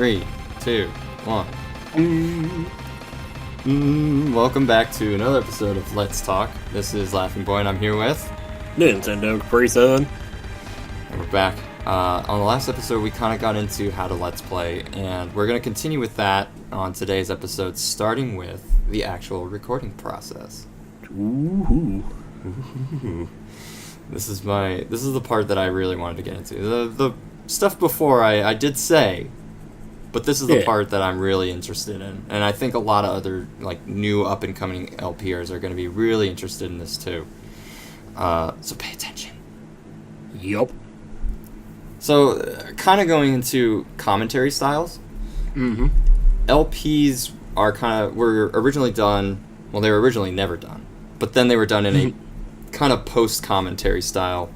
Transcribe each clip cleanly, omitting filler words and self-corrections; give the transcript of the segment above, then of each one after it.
3, 2, 1. Welcome back to another episode of Let's Talk. This is Laughingboy, and I'm here with NintendoCapriSun. And we're back. On the last episode, we kind of got into how to Let's Play, and we're going to continue with that on today's episode, starting with the actual recording process. Ooh. This is the part that I really wanted to get into. The stuff before I did say, but this is the part that I'm really interested in, and I think a lot of other new up and coming LPers are going to be really interested in this too. So pay attention. Yup. So, kind of going into commentary styles. Mm-hmm. LPs were originally done. Well, they were originally never done, but then they were done in a kind of post-commentary style,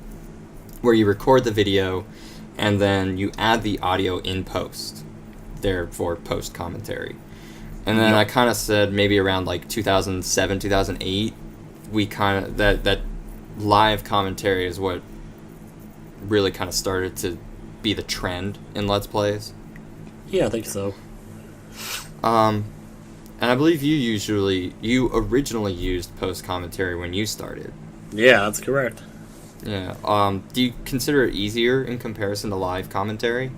where you record the video, and then you add the audio in post, therefore post-commentary. And then I kind of said maybe around 2007, 2008, that live commentary is what really kind of started to be the trend in Let's Plays. Yeah, I think so. And I believe you originally used post-commentary when you started. Yeah, that's correct. Yeah. Do you consider it easier in comparison to live commentary?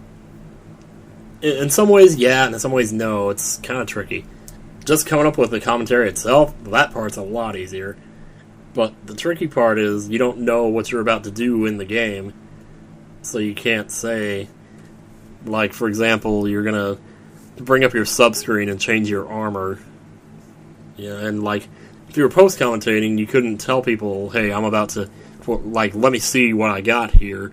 In some ways, yeah, and in some ways, no. It's kind of tricky. Just coming up with the commentary itself, that part's a lot easier. But the tricky part is you don't know what you're about to do in the game. So you can't say, for example, you're going to bring up your sub-screen and change your armor. Yeah, and, if you were post-commentating, you couldn't tell people, hey, I'm about to, let me see what I got here.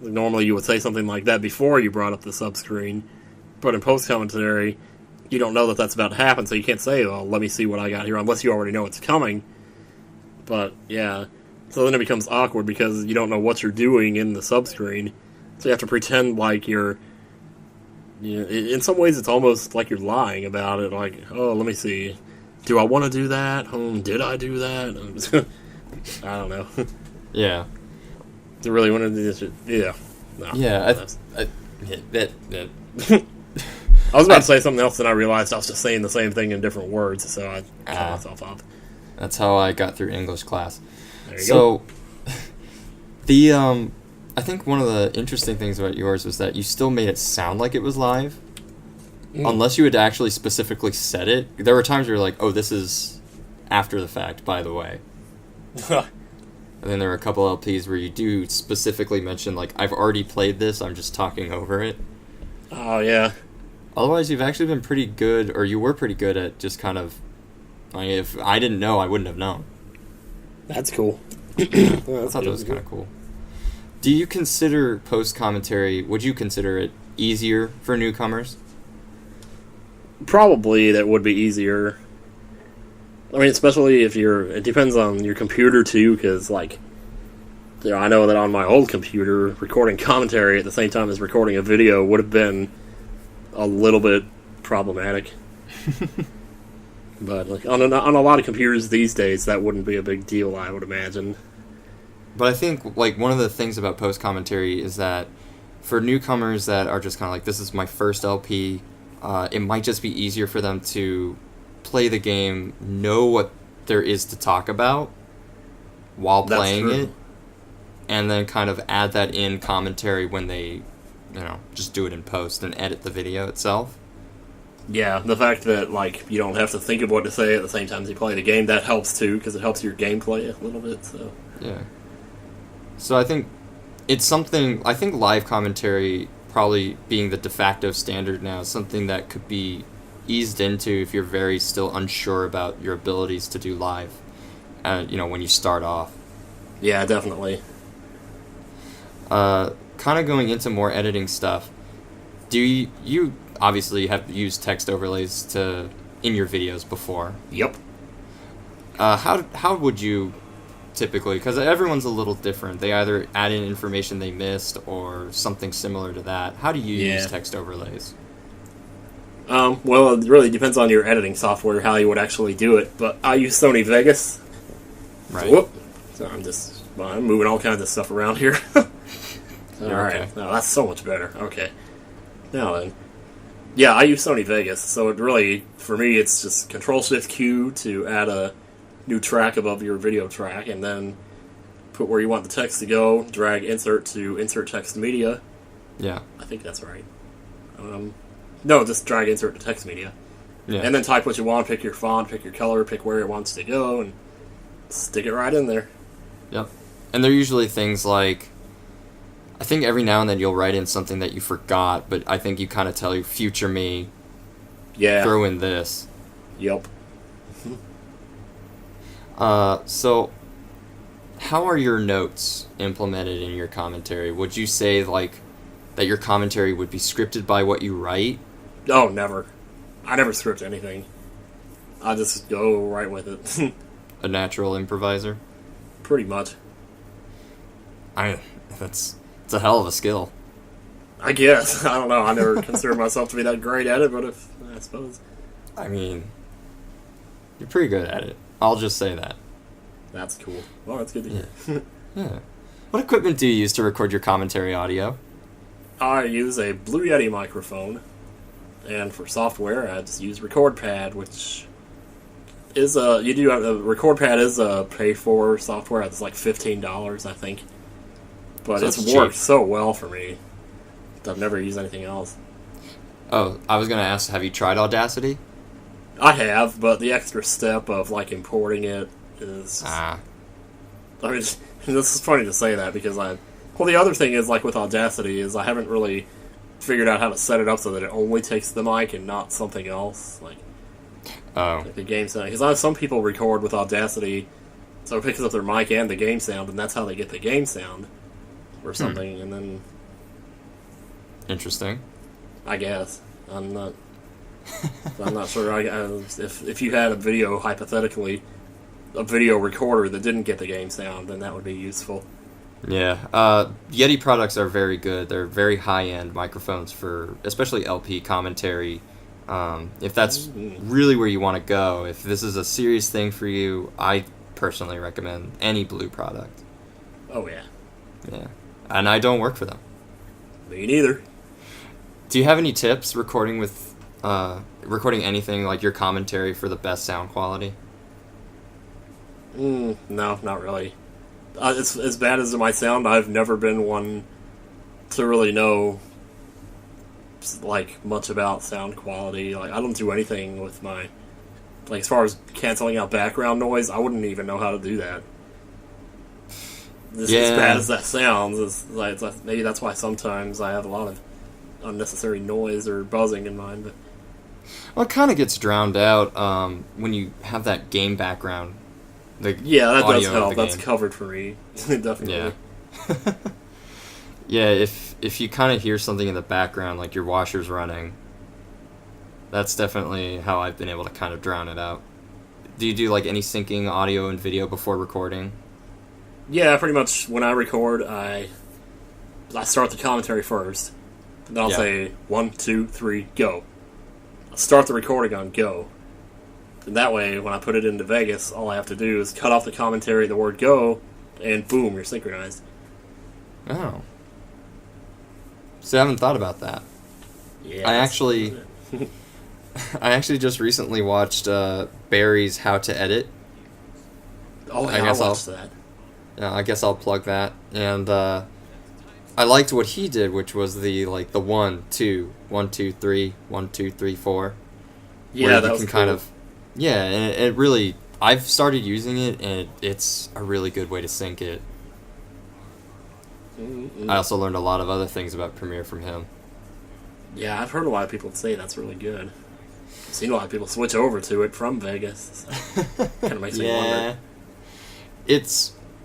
Normally you would say something like that before you brought up the sub-screen. But in post-commentary, you don't know that that's about to happen, so you can't say, well, let me see what I got here, unless you already know it's coming. But, yeah. So then it becomes awkward because you don't know what you're doing in the sub-screen. So you have to pretend like you're... in some ways it's almost like you're lying about it. Oh, let me see. Do I want to do that? Did I do that? I don't know. Yeah. Do you really want to do this? Yeah. No. Yeah, I was about to say something else, and I realized I was just saying the same thing in different words, so I cut myself off. That's how I got through English class. There you go. I think one of the interesting things about yours was that you still made it sound like it was live. Unless you had actually specifically said it. There were times where you were like, oh, this is after the fact, by the way. And then there were a couple LPs where you do specifically mention, I've already played this, I'm just talking over it. Oh, yeah. Otherwise, you've actually been pretty good, or you were pretty good at just kind of... if I didn't know, I wouldn't have known. That's cool. I thought that was kind of cool. Do you consider post-commentary, would you consider it easier for newcomers? Probably that would be easier. I mean, especially if it depends on your computer too, because, I know that on my old computer, recording commentary at the same time as recording a video would have been a little bit problematic. But, on a lot of computers these days, that wouldn't be a big deal, I would imagine. But I think, one of the things about post-commentary is that for newcomers that are just kind of this is my first LP, it might just be easier for them to play the game, know what there is to talk about while playing it, and then kind of add that in commentary when they, just do it in post and edit the video itself. Yeah, the fact that, you don't have to think of what to say at the same time as you play the game, that helps too, because it helps your gameplay a little bit, so... Yeah. So I think it's something... I think live commentary, probably being the de facto standard now, is something that could be eased into if you're very still unsure about your abilities to do live, when you start off. Yeah, definitely. Kind of going into more editing stuff, do you obviously have used text overlays in your videos before? Yep. How would you typically, because everyone's a little different, they either add in information they missed or something similar to that. How do you use text overlays? Well, it really depends on your editing software, how you would actually do it, but I use Sony Vegas. Right. Whoop. So I'm moving all kinds of stuff around here. Alright, okay. now that's so much better. Okay. Now then, Yeah, I use Sony Vegas, so it really, for me, it's just Control-Shift-Q to add a new track above your video track, and then put where you want the text to go, drag insert to insert text media. Yeah. I think that's right. No, just drag insert to text media. Yeah. And then type what you want, pick your font, pick your color, pick where it wants to go, and stick it right in there. Yep. And they're usually things like, I think every now and then you'll write in something that you forgot, but I think you kind of tell your future me, Yeah. throw in this. Yep. So, how are your notes implemented in your commentary? Would you say, like, that your commentary would be scripted by what you write? Oh, never. I never script anything. I just go right with it. A natural improviser? Pretty much. It's a hell of a skill. I guess. I don't know. I never considered myself to be that great at it, but I suppose. I mean, you're pretty good at it. I'll just say that. That's cool. Well, that's good to hear. Yeah. What equipment do you use to record your commentary audio? I use a Blue Yeti microphone, and for software, I just use RecordPad, which is RecordPad is a pay-for software. It's like $15, I think, but So it's it's worked cheap. so well for me. I've never used anything else. Oh, I was gonna ask, have you tried Audacity? I have, but the extra step of like importing it is. Ah. I mean, this is funny to say that because well, the other thing is, like, with Audacity, is I haven't really figured out how to set it up so that it only takes the mic and not something else, like Oh. the game sound. Because I have some people record with Audacity, so it picks up their mic and the game sound, and that's how they get the game sound, or something, and then, Interesting. I guess, I'm not sure, if you had a video, hypothetically, a video recorder that didn't get the game sound, then that would be useful. Yeah. Yeti products are very good. They're very high-end microphones for especially LP commentary. If that's really where you want to go, if this is a serious thing for you, I personally recommend any Blue product. Oh, yeah. Yeah. And I don't work for them. Me neither. Do you have any tips recording anything like your commentary for the best sound quality? No, not really. It's as bad as it might sound. I've never been one to really know like much about sound quality. Like, I don't do anything with my, like, as far as canceling out background noise. I wouldn't even know how to do that. As bad as that sounds, maybe that's why sometimes I have a lot of unnecessary noise or buzzing in mine. But Well, it kind of gets drowned out when you have that game background. Yeah, that does help. That's That's covered for me. Definitely. Yeah. Yeah, if you kind of hear something in the background, like your washer's running, that's definitely how I've been able to kind of drown it out. Do you do like any syncing audio and video before recording? Yeah, pretty much when I record, I start the commentary first. Then I'll say 1, 2, 3, go. I'll start the recording on go. And that way, when I put it into Vegas, all I have to do is cut off the commentary, the word go, and boom, you're synchronized. Oh. So I haven't thought about that. Yeah. I actually just recently watched Barry's How to Edit. Oh, yeah, I watched that. Yeah, I guess I'll plug that. And I liked what he did, which was the 1, 2, 1, 2, 3, 1, 2, 3, 4. Yeah, that was cool. Kind of, yeah, and it really, I've started using it, and it's a really good way to sync it. Mm-mm. I also learned a lot of other things about Premiere from him. Yeah, I've heard a lot of people say that's really good. I've seen a lot of people switch over to it from Vegas. So kind of makes me wonder.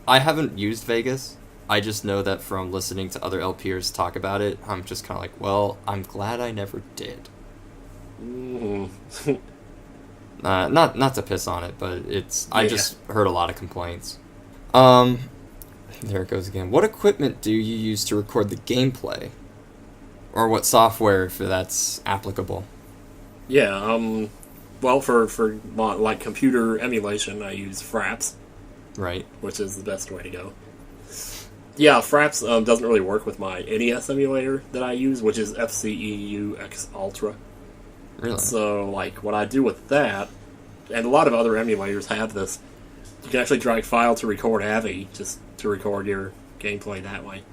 I haven't used Vegas. I just know that from listening to other LPers talk about it, I'm just kind of like, well, I'm glad I never did. Mm-hmm. Not to piss on it, but I just heard a lot of complaints. There it goes again. What equipment do you use to record the gameplay? Or what software, if that's applicable? Yeah, well, for like computer emulation, I use Fraps. Right. Which is the best way to go. Yeah, Fraps doesn't really work with my NES emulator that I use, which is FCEU X Ultra. Really? So, like, what I do with that, and a lot of other emulators have this, you can actually drag file to record AVI, just to record your gameplay that way.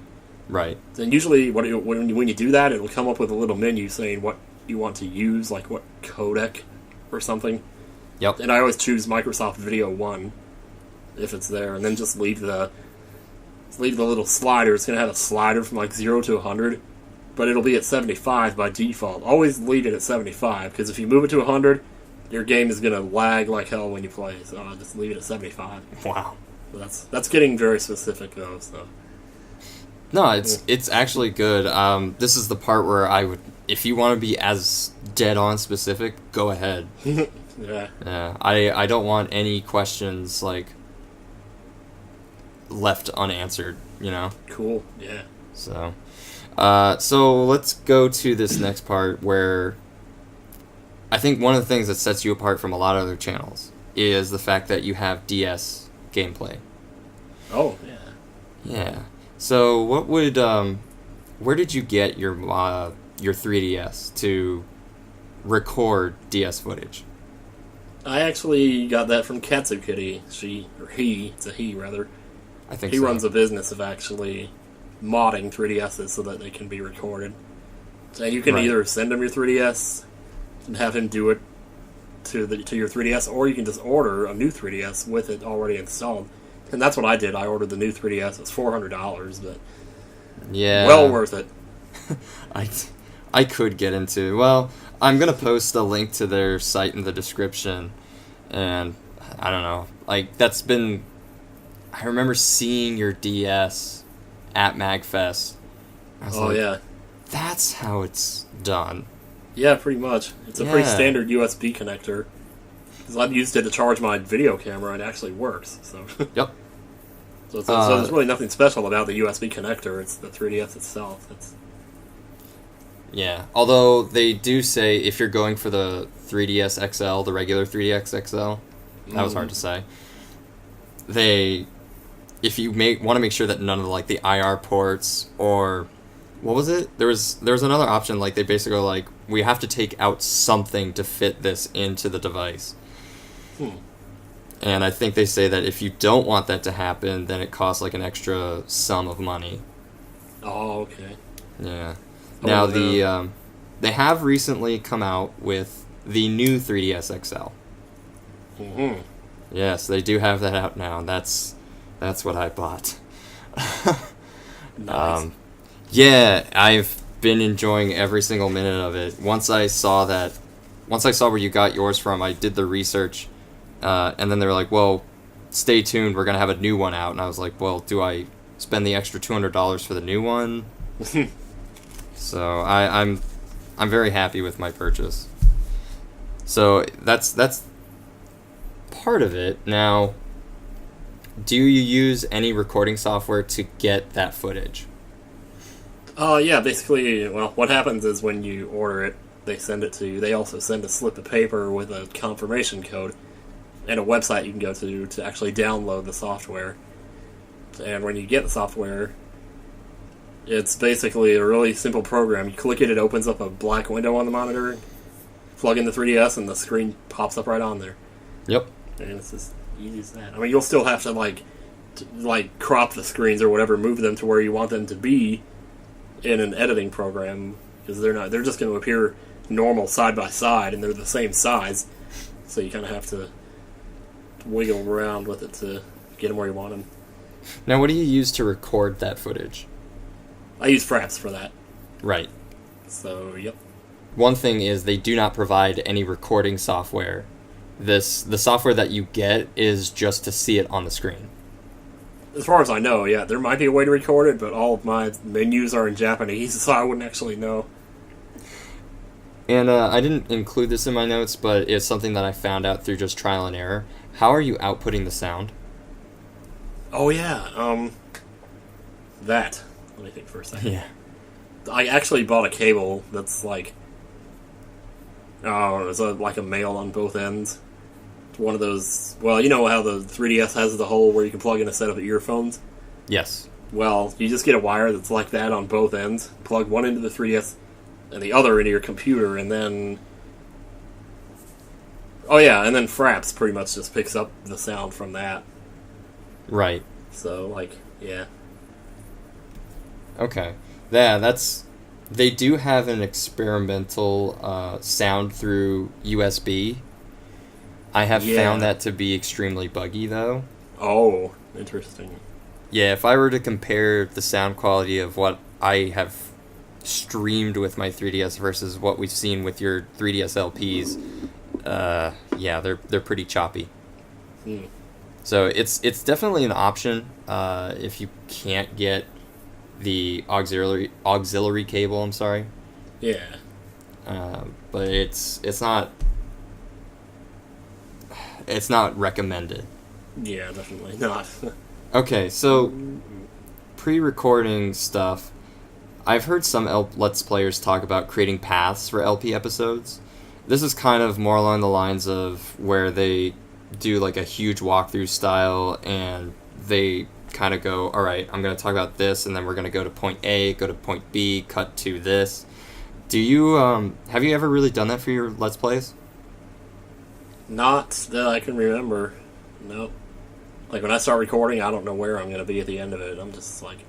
Right. And usually, when you do that, it'll come up with a little menu saying what you want to use, like what codec or something. Yep. And I always choose Microsoft Video 1 if it's there, and then just leave the little slider. It's going to have a slider from like 0 to 100, but it'll be at 75 by default. Always leave it at 75, because if you move it to 100, your game is going to lag like hell when you play, so I'll just leave it at 75. Wow. So that's getting very specific, though, so... No, it's actually good. This is the part where I would, if you want to be as dead on specific, go ahead. Yeah. Yeah. I don't want any questions like left unanswered. You know. Cool. Yeah. So let's go to this next part where I think one of the things that sets you apart from a lot of other channels is the fact that you have DS gameplay. Oh yeah. Yeah. So, what would where did you get your 3DS to record DS footage? I actually got that from Katsukitty. It's a he rather. I think he so. runs a business of actually modding 3DSs so that they can be recorded. So you can either send him your 3DS and have him do it to your 3DS, or you can just order a new 3DS with it already installed. And that's what I did. I ordered the new 3DS. It was $400, but yeah, well worth it. I could get into. Well, I'm gonna post a link to their site in the description, and I don't know. Like that's been. I remember seeing your DS at MagFest. I was like, yeah, that's how it's done. Yeah, pretty much. It's a pretty standard USB connector. Because I've used it to charge my video camera, and it actually works. So. Yep. So there's really nothing special about the USB connector. It's the 3DS itself. Yeah. Although they do say if you're going for the 3DS XL, the regular 3DS XL, that was hard to say. If you want to make sure that none of the IR ports or what was it? There was another option. Like they basically were like, we have to take out something to fit this into the device. And I think they say that if you don't want that to happen, then it costs like an extra sum of money. Oh, okay. Yeah. Now they have recently come out with the new 3DS XL. Mm-hmm. Yes, they do have that out now. That's what I bought. Nice. Yeah, I've been enjoying every single minute of it. Once I saw where you got yours from, I did the research. And then they were like, well, stay tuned, we're going to have a new one out. And I was like, well, do I spend the extra $200 for the new one? So I'm very happy with my purchase. So that's part of it. Now, do you use any recording software to get that footage? Yeah, basically, well, what happens is when you order it, they send it to you. They also send a slip of paper with a confirmation code and a website you can go to actually download the software. And when you get the software, it's basically a really simple program. You click it, it opens up a black window on the monitor, plug in the 3DS, and the screen pops up right on there. Yep. And it's as easy as that. I mean, you'll still have to, like crop the screens or whatever, move them to where you want them to be in an editing program, because they're just going to appear normal side by side, and they're the same size, so you kind of have to wiggle around with it to get them where you want them. Now, what do you use to record that footage? I use Fraps for that. Right. So, yep. One thing is they do not provide any recording software. The software that you get is just to see it on the screen. As far as I know, yeah, there might be a way to record it, but all of my menus are in Japanese, so I wouldn't actually know. And I didn't include this in my notes, but it's something that I found out through just trial and error. How are you outputting the sound? Oh, yeah, that. Let me think for a second. Yeah. I actually bought a cable that's like... Oh, it's like a male on both ends. It's one of those... Well, you know how the 3DS has the hole where you can plug in a set of earphones? Yes. Well, you just get a wire that's like that on both ends. Plug one into the 3DS and the other into your computer, and then Oh yeah, and then Fraps pretty much just picks up the sound from that. Right. So, like, yeah. Okay. Yeah, that's... They do have an experimental sound through USB. I have found that to be extremely buggy, though. Oh, interesting. Yeah, if I were to compare the sound quality of what I have streamed with my 3DS versus what we've seen with your 3DS LPs, yeah, they're pretty choppy. So it's definitely an option if you can't get the auxiliary cable. I'm sorry. Yeah. But it's not recommended. Yeah, definitely not. Okay, so pre-recording stuff. I've heard some Let's Players talk about creating paths for LP episodes. This is kind of more along the lines of where they do like a huge walkthrough style, and they kind of go, all right, I'm going to talk about this, and then we're going to go to point A, go to point B, cut to this. Do you, have you ever really done that for your Let's Plays? Not that I can remember. Nope. Like, when I start recording, I don't know where I'm going to be at the end of it. I'm just like,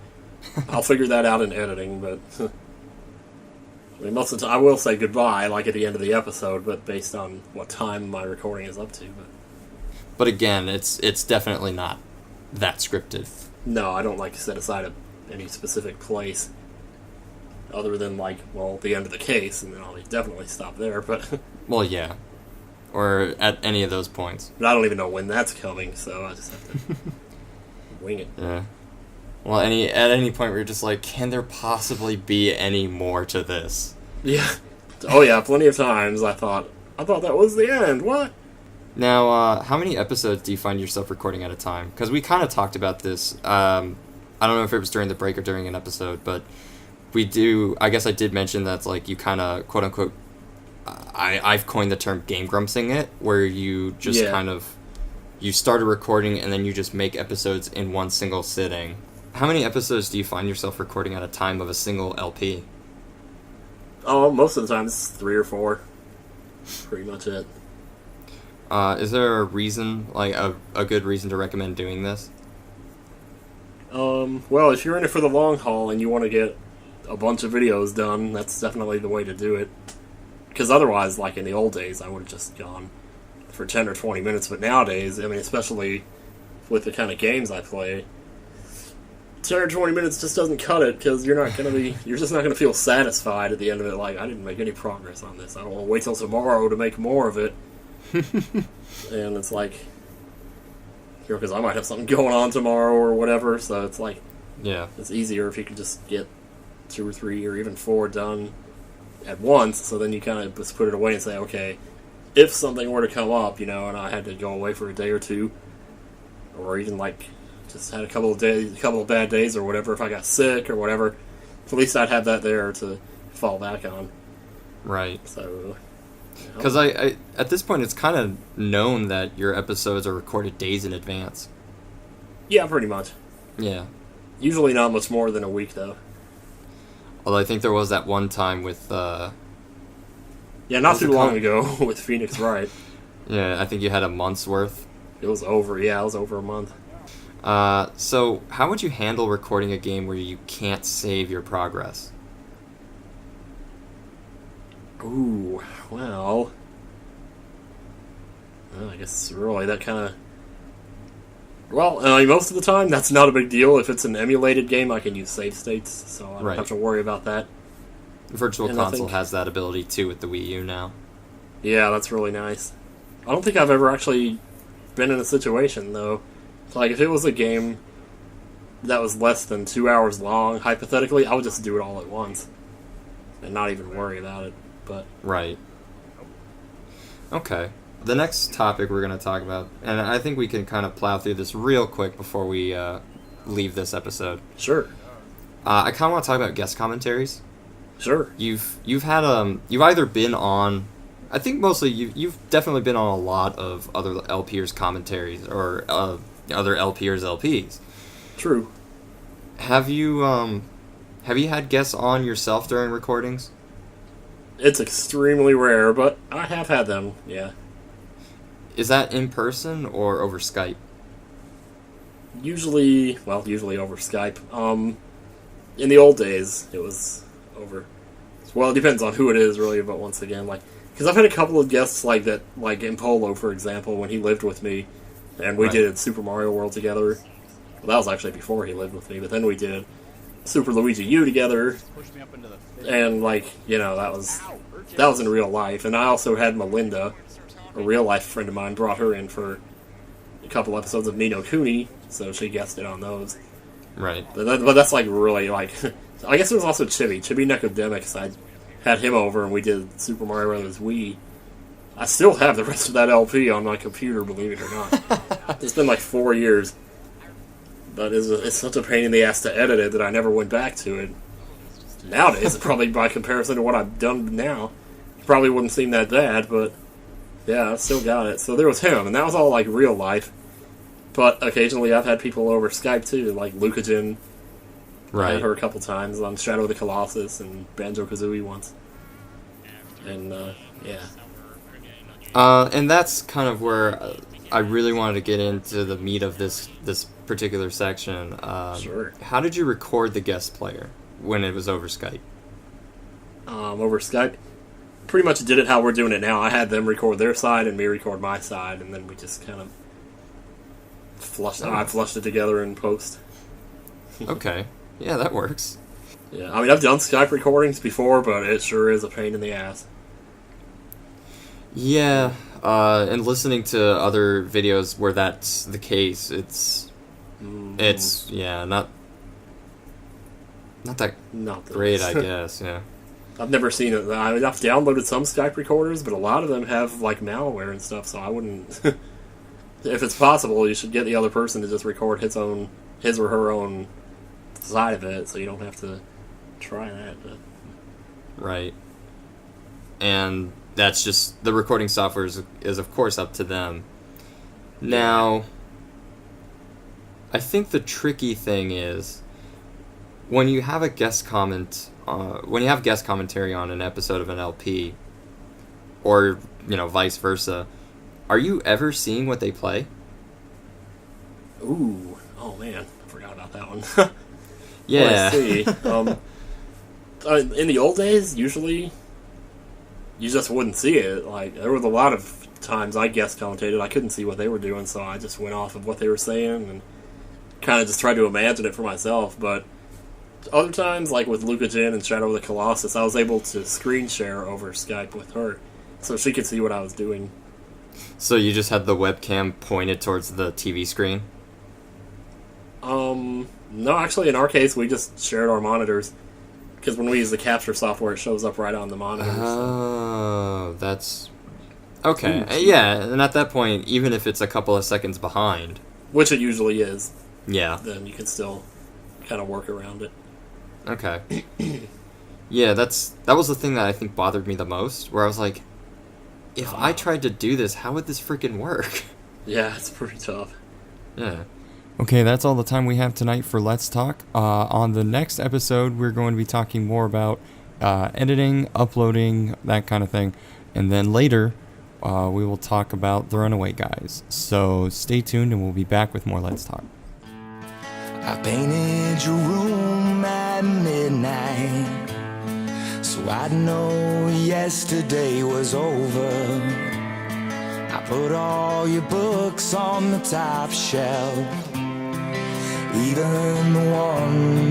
I'll figure that out in editing, but... I mean, most of the time, I will say goodbye, like, at the end of the episode, but based on what time my recording is up to. But again, it's definitely not that scripted. No, I don't like to set aside any specific place. Other than, like, well, the end of the case, and then I'll definitely stop there, but... Well, yeah. Or at any of those points. But I don't even know when that's coming, so I just have to wing it. Yeah. Well, at any point where you're just like, can there possibly be any more to this? Yeah. Oh yeah, plenty of times I thought that was the end. What? Now, how many episodes do you find yourself recording at a time? Because we kind of talked about this. I don't know if it was during the break or during an episode, but we do. I guess I did mention that's like you kind of quote unquote. I've coined the term game grumpsing it, where you just kind of you start a recording and then you just make episodes in one single sitting. How many episodes do you find yourself recording at a time of a single LP? Oh, most of the time it's 3 or 4. Pretty much it. Is there a reason, like a good reason to recommend doing this? Well, if you're in it for the long haul and you want to get a bunch of videos done, that's definitely the way to do it. Because otherwise, like in the old days, I would have just gone for 10 or 20 minutes. But nowadays, I mean, especially with the kind of games I play, 10 or 20 minutes just doesn't cut it, because you're just not going to feel satisfied at the end of it, like, I didn't make any progress on this. I don't want to wait till tomorrow to make more of it. And it's like, you know, because I might have something going on tomorrow or whatever, so it's like, yeah, it's easier if you can just get 2 or 3 or even 4 done at once, so then you kind of just put it away and say, okay, if something were to come up, you know, and I had to go away for a day or two, or even like just had a couple of bad days or whatever, if I got sick or whatever, at least I'd have that there to fall back on. Right. So, because I at this point it's kind of known that your episodes are recorded days in advance. Yeah, pretty much. Yeah. Usually not much more than a week, though. Although I think there was that one time with... yeah, not too long ago with Phoenix Wright. Yeah, I think you had a month's worth. It was over a month. So how would you handle recording a game where you can't save your progress? Ooh, well... I guess really that kind of... Well, most of the time, that's not a big deal. If it's an emulated game, I can use save states, so I don't have to worry about that. Virtual Console has that ability, too, with the Wii U now. Yeah, that's really nice. I don't think I've ever actually been in a situation, though. Like, if it was a game that was less than 2 hours long, hypothetically, I would just do it all at once. And not even worry about it, but... Right. Okay. The next topic we're going to talk about, and I think we can kind of plow through this real quick before we leave this episode. Sure. I kind of want to talk about guest commentaries. Sure. You've you've either been on, I think mostly you've definitely been on a lot of other LPers commentaries or other LPers LPs. True. Have you had guests on yourself during recordings? It's extremely rare, but I have had them. Yeah. is that in person or over Skype? Usually over Skype. In the old days, it was over. Well, it depends on who it is, really. But once again, like, because I've had a couple of guests like that, like in Polo, for example, when he lived with me, and we did Super Mario World together. Well, that was actually before he lived with me, but then we did Super Luigi U together, and like, you know, that was in real life. And I also had Melinda, a real life friend of mine, brought her in for a couple episodes of Ni no Kuni, so she guested on those. Right. But that's like really like, I guess it was also Chibi Necodemics. I had him over and we did Super Mario Brothers Wii. I still have the rest of that LP on my computer, believe it or not. It's been like 4 years. But it's such a pain in the ass to edit it that I never went back to it. Nowadays, probably by comparison to what I've done now, it probably wouldn't seem that bad, but yeah, I still got it. So there was him, and that was all like real life. But occasionally I've had people over Skype too, like Lucajin. Right. I had her a couple times on Shadow of the Colossus and Banjo-Kazooie once. And, yeah. And that's kind of where I really wanted to get into the meat of this particular section. Sure. How did you record the guest player when it was over Skype? Over Skype? Pretty much did it how we're doing it now. I had them record their side and me record my side, and then we just kind of I flushed it together in post. Okay. Yeah, that works. Yeah, I mean, I've done Skype recordings before, but it sure is a pain in the ass. Yeah, and listening to other videos where that's the case, it's not that great, I guess. Yeah, I've never seen it. I've downloaded some Skype recorders, but a lot of them have like malware and stuff. So I wouldn't. If it's possible, you should get the other person to just record his or her own side of it, so you don't have to try that. But. Right. And that's just the recording software is of course up to them. Now, I think the tricky thing is when you have a guest guest commentary on an episode of an LP, or vice versa. Are you ever seeing what they play? Ooh, oh man, I forgot about that one. Yeah. Let's see. In the old days, usually you just wouldn't see it. Like, there was a lot of times I guest commentated, I couldn't see what they were doing, so I just went off of what they were saying and kind of just tried to imagine it for myself. But other times, like with Lucajin and Shadow of the Colossus, I was able to screen share over Skype with her, so she could see what I was doing. So you just had the webcam pointed towards the TV screen? No, actually, in our case, we just shared our monitors. Because when we use the capture software, it shows up right on the monitor. Oh, that's... Okay, yeah, and at that point, even if it's a couple of seconds behind... Which it usually is. Yeah. Then you can still kind of work around it. Okay. Yeah, that was the thing that I think bothered me the most, where I was like, if I tried to do this, how would this freaking work? Yeah, it's pretty tough. Yeah. Okay, that's all the time we have tonight for Let's Talk. On the next episode, we're going to be talking more about editing, uploading, that kind of thing. And then later, we will talk about the Runaway Guys. So stay tuned and we'll be back with more Let's Talk. I painted your room at midnight, so I'd know yesterday was over. I put all your books on the top shelf, even the ones